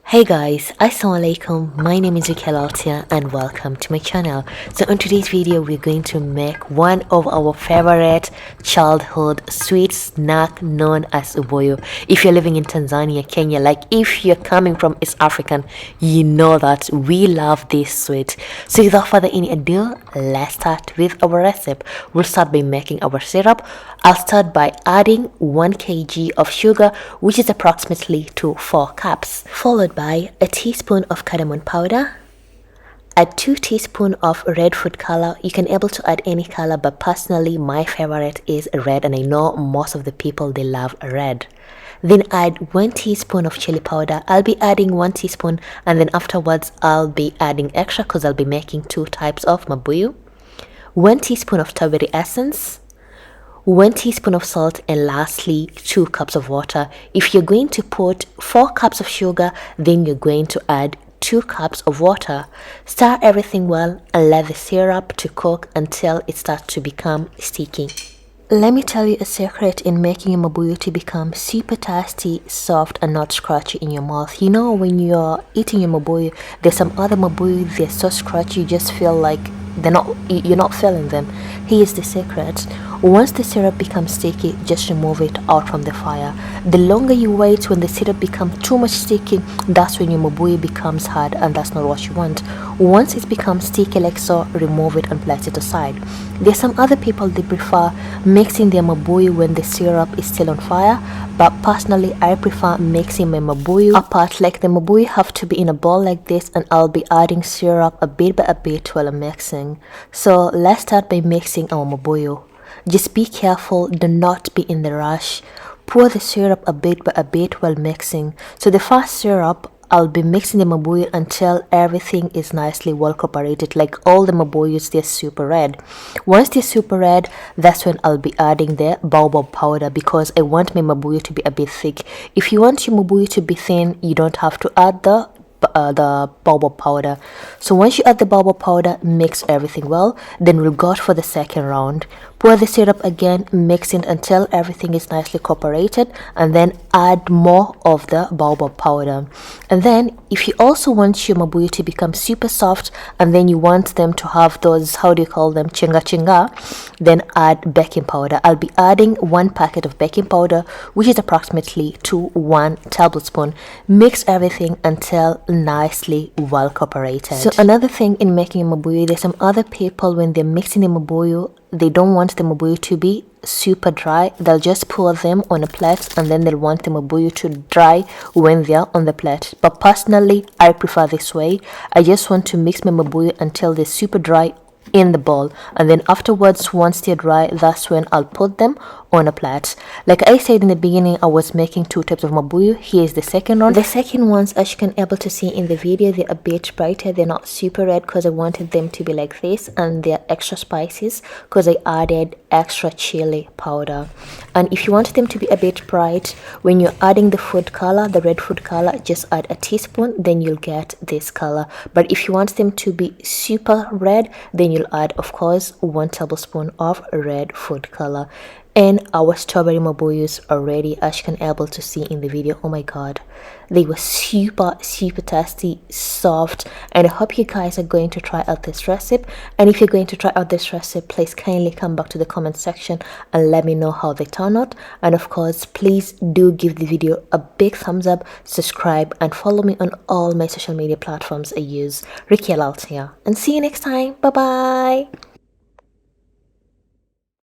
Hey guys, Assalamualaikum. My name is Laltia and welcome to my channel. So in today's video we're going to make one of our favorite childhood sweet snack known as Ubuyu. If you're living in Tanzania, Kenya, like if you're coming from East African, you know that we love this sweet. So without further any ado, let's start with our recipe. We'll start by making our syrup. I'll start by adding 1 kg of sugar, which is approximately to 4 cups, followed by a teaspoon of cardamom powder, add 2 teaspoons of red food color. You can able to add any color, but personally my favorite is red, and I know most of the people they love red. Then add 1 teaspoon of chili powder. I'll be adding 1 teaspoon, and then afterwards I'll be adding extra because I'll be making 2 types of Mabuyu. 1 teaspoon of strawberry essence, 1 teaspoon of salt, and lastly 2 cups of water. If you're going to put 4 cups of sugar, then you're going to add 2 cups of water. Stir everything well and let the syrup to cook until it starts to become sticky. Let me tell you a secret in making a Mabuyu to become super tasty, soft, and not scratchy in your mouth. You know, when you're eating your Mabuyu, there's some other Mabuyu, they're so scratchy, you just feel like you're not feeling them. Here's the secret. Once the syrup becomes sticky, just remove it out from the fire. The longer you wait, when the syrup becomes too much sticky, that's when your Mabuyu becomes hard, and that's not what you want. Once it becomes sticky like so, remove it and place it aside. There's some other people they prefer mixing their Mabuyu when the syrup is still on fire, but personally I prefer mixing my Mabuyu apart. Like the Mabuyu have to be in a bowl like this, and I'll be adding syrup a bit by a bit while I'm mixing. So let's start by mixing our Mabuyu. Just be careful, do not be in the rush. Pour the syrup a bit by a bit while mixing. So the first syrup, I'll be mixing the Mabuyu until everything is nicely well cooperated, like all the Mabuyus, they're super red. Once they're super red, that's when I'll be adding the Baobab powder, because I want my Mabuyu to be a bit thick. If you want your Mabuyu to be thin, you don't have to add the Baobab powder. So once you add the Baobab powder, mix everything well. Then we'll go for the second round. Pour the syrup again, mix it until everything is nicely cooperated, and then add more of the Baobab powder. And then if you also want your Mabuyu to become super soft, and then you want them to have those, how do you call them, chinga chinga, then add baking powder. I'll be adding 1 packet of baking powder, which is approximately to 1 tablespoon. Mix everything until nicely well cooperated. So another thing in making a Mabuyu, there's some other people when they're mixing the Mabuyu, they don't want the Mabuyu to be super dry. They'll just pour them on a plate, and then they'll want the Mabuyu to dry when they're on the plate. But personally I prefer this way. I just want to mix my Mabuyu until they're super dry in the bowl, and then afterwards, once they're dry, that's when I'll put them on a plate. Like I said in the beginning, I was making 2 types of Mabuyu. Here's the second one. The second ones, as you can able to see in the video, they're a bit brighter. They're not super red because I wanted them to be like this, and they're extra spices because I added extra chili powder. And if you want them to be a bit bright, when you're adding the food color, the red food color, just add a teaspoon, then you'll get this color. But if you want them to be super red, then you'll add, of course, 1 tablespoon of red food color. And our strawberry Mabuyus are ready, as you can able to see in the video. Oh my god, they were super tasty, soft, and I hope you guys are going to try out this recipe. And if you're going to try out this recipe, please kindly come back to the comment section and let me know how they turn out. And of course, please do give the video a big thumbs up, subscribe, and follow me on all my social media platforms I use. Rukia, Laltia, and see you next time. Bye bye.